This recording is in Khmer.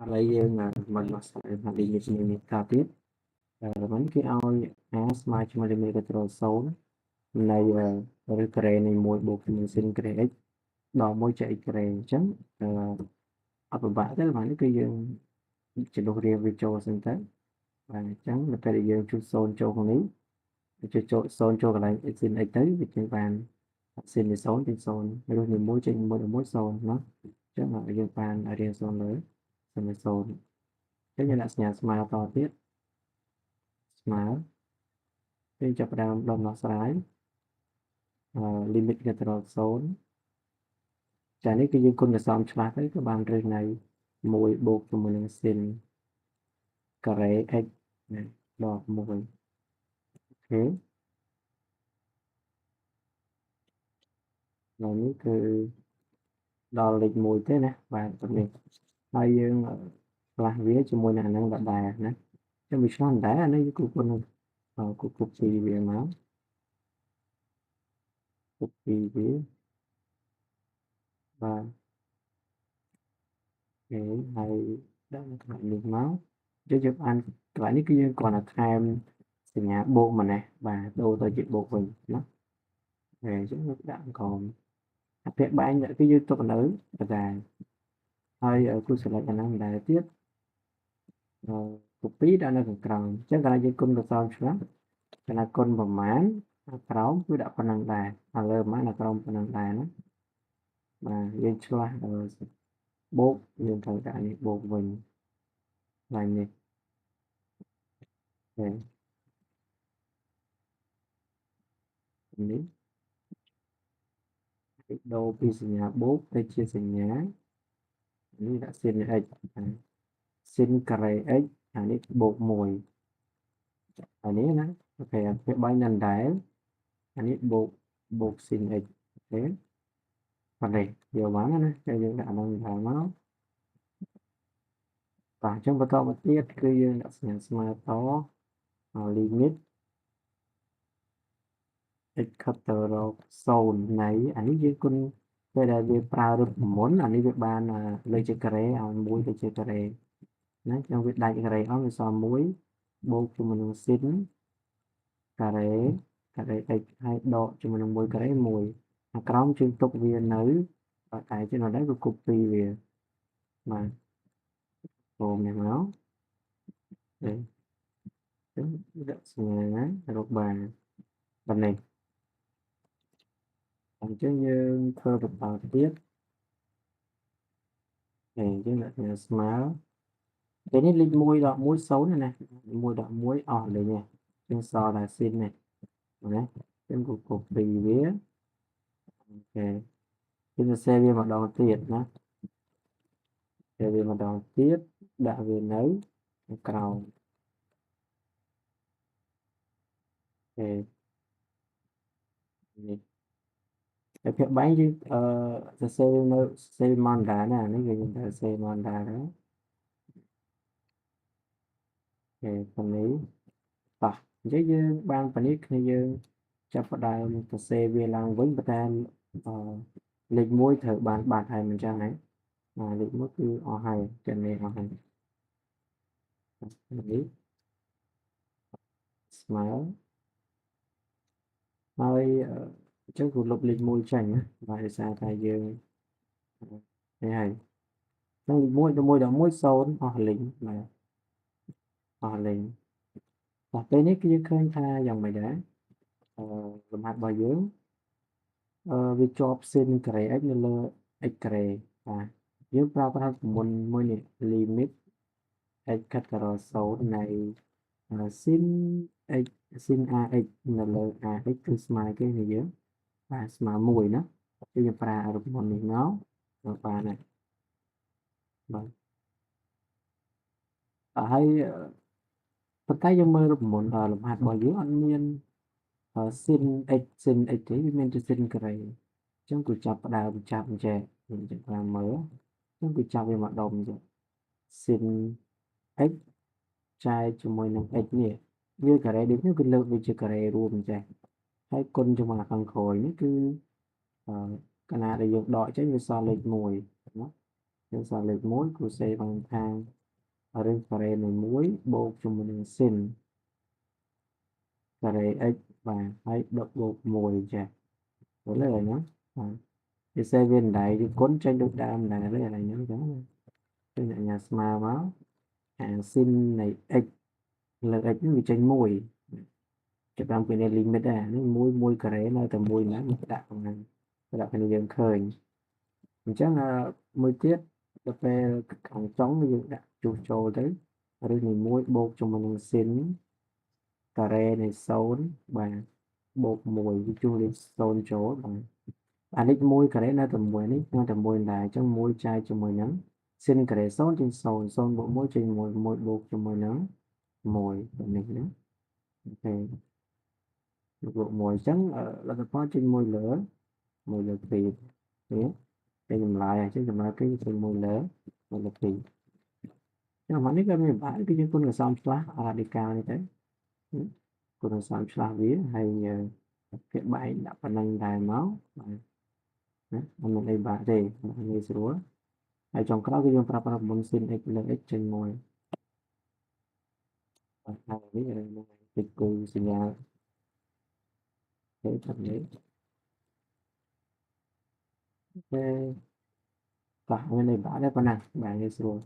Lấy dương là mình mà sẽ là đi nghịch mình cao tiếp mình cái ao smart mà mình cái trò xấu này rồi kề này môi bộ mình xin kề đỏ môi chạy kề chấm ở bả đó là bạn cái dương chỉ đồ riêng về cho sinh tế và chấm là cái dương chút xôn cho con ní cho xôn cho cái này xin ấy tới vì trên bàn xin để xôn trên xôn rồi mình môi trên môi xôn nó chắc là dương bàn ở riêng xôn lớn xong rồi xôn thế như là nhà smart to tiếp smart khiចាប់ផ្ដើមដំណោះស្រាយlimit នៃត្រង់0ចានេះគឺយើងគុណសំច្បាស់ទៅក៏បានរើសនៅ1បូកជាមួយនឹង sin ការ៉េ x ដល់1អូខេនៅនេះគឺដល់លេខ1ទេណាបាទប៉ុណ្ណេះហើយយើងផ្លាស់វាជាមួយនឹងអានឹងដដែលណាចាំវាឆ្លងដែរអានេះគឺគុណគូពីវាមកគូពីវាបាទអូហើយដាក់នៅក្នុងនេះមកយើងអានកន្លែងនេះគឺយើងគ្រាន់តែថែមសញ្ញាបូកមកណាបាទដូរទៅជាបូកវិញណាហើយយើងដាក់cònអពាក្យបែងគឺយើងទុកនៅបដាហើយគូសិលេចអាហ្នឹងដែរទៀតcopy ដាក់នៅខាងក្រោមអញ្ចឹងកាលណាយើងគុណកសោឆ្លាស់កាលណាគុណប្រមាណក្រោមគឺដាក់ប៉ុណ្ណឹងដែរអាលើប្រមាណក្រោមប៉ុណ្ណឹងដែរណាបាទយើងឆ្លាស់បូកយើងត្រូវដាក់នេះបូកវិញឡើងនេះនេះដូរពីសញ្ញាបូកទៅជាសញ្ញានេះដាក់ sin x sin ការ៉េ x អានេះបូក1អានេះណាអូខេអានេះបាញ់ដល់ដែរអានេះបូក sin x អូខេប៉ុណ្ណេះយកបានណាយើងដាក់អានោះឡើងមកបាទអញ្ចឹងបន្តមកទៀតគឺយើងដាក់សញ្ញាស្មើត limit x ខិតទៅរក0នៃអានេះយើងគុណពេលដែលវាប្រើរូបមន្តអានេះវាបានលើកជាការ៉េឲ្យ1ទៅជាការ៉េណាចឹងវាដាច់ការ៉េអស់វាសល់1បូកជាមួយនឹង sin ការ៉េ x ហើយដកជាមួយនឹង1ការ៉េ1អាក្រោមជើងទុកវានៅតែជានៅដែរវា copy វាបាទអូនេះមកចឹងដាក់សញ្ញារកបានប៉ុណ្ណេះអញ្ចឹងយើងធ្វើបន្តទៀតយើងដាក់សញ្ញាស្មើពេលនេះលេខ1ដល់1 0ណា1ដល់1អស់លេខនេះយើងសល់តែ sin នេះណាចឹង copy វាអូខេយើងសរសេរវាម្ដងទៀតណាតែវាម្ដងទៀតដាក់វានៅក្រោមនេះតែភាគបែងយើងសរសេរនៅសរសេរមកដែរណានេះយើងសរសេរមកដែរណាប៉ុណ្នេះតោះអញ្ចឹងយើងបានប៉ុណ្នេះគ្នាយើងចាប់ផ្ដើមសរសេរវាឡើងវិញប៉ុន្តែលេខ1ត្រូវបានបាត់ហើយមិនចឹងហ៎លេខ1គឺអស់ហើយទាំងនេះអស់ហើយនេះស្មើហើយអញ្ចឹងគឺលុបលេខ1ចេញណាបាទដោយសារតែយើងនេះហើយលេខ1ដល់1ដល់1 0អស់លេខបាទអស់លេខតែពេលនេះគឺយើងឃើញថាយ៉ាងម៉េចដែរលំហាត់របស់យើងវាជាប់ sin ការ៉េ x នៅលើ x ការ៉េបាទយើងប្រើប្រាស់ប្រព័ន្ធមួយនេះ limit x កាត់ទៅរក0នៃ sin x sin ax នៅលើ ax គឺស្មើគេនេះយើងបាទស្មើ1ណាគឺយើងប្រើរូបមន្តនេះមកបានហើយបាទហើយប៉ុន្តែយើងមើលរូបមន្តលំហាត់របស់យើងអត់មាន sin x ទេវាមានតែ sin ការ៉េអញ្ចឹងគឺចាប់ផ្ដើមចាប់អញ្ចឹងយើងចាំមើលអញ្ចឹងគឺចាប់វាមកដុំអញ្ចឹង sin x ចែកជាមួយនឹង x នេះវាការ៉េដូចនេះគឺលើកវាជាការ៉េរួមអញ្ចឹងហើយគុណជាមួយខាងក្រោយនេះគឺកាលណាដែលយើងដកចេញវាសល់លេខ1ណា Nên sao lệch mối của xe bằng thang ở đây carry này muối bột cho mình sin carry x và hãy đọc bột mùi chả đó là nhớ à. Thì xe viên đại thì cuốn trên được đam là đây là nhớ đó cái này nhà smart máu sin này x là x vì trên mùi cái bằng cái này limit à nó mùi mùi carry nó từ mùi nó đạo này đạo cái này dần khơi chắc là mới tiết cà phê càng trống như đã chụp trồ tới ở đây mình muối bột cho mình xin cà rê này xốn và bột mùi với chu lên xôn chỗ rồi anh ít muối cà rê nó tầm mùi nít nó tầm mùi lại trong muối chai cho mùi nắng xin cà rê xốn trên xôn xôn bộ muối trên mùi mùi bột cho mùi nắng mùi và mình nữa ok bộ mùi trắng ở là có trên mùi lửa thì nhé đây làm lại chứ làm lại cái trên mùi lửa thì nhưng mà nếu kami bahas cái những con sampah radikal như thế con sampah vía hay cái bài đã phần năng đài máu mình đây bà đây mình sửa hay trong cái đó cái dùng para bensin x trên môi hay cái cái cùi sinyal thế thật đấy cái cả bên này bà đây phần năng bà đây sửa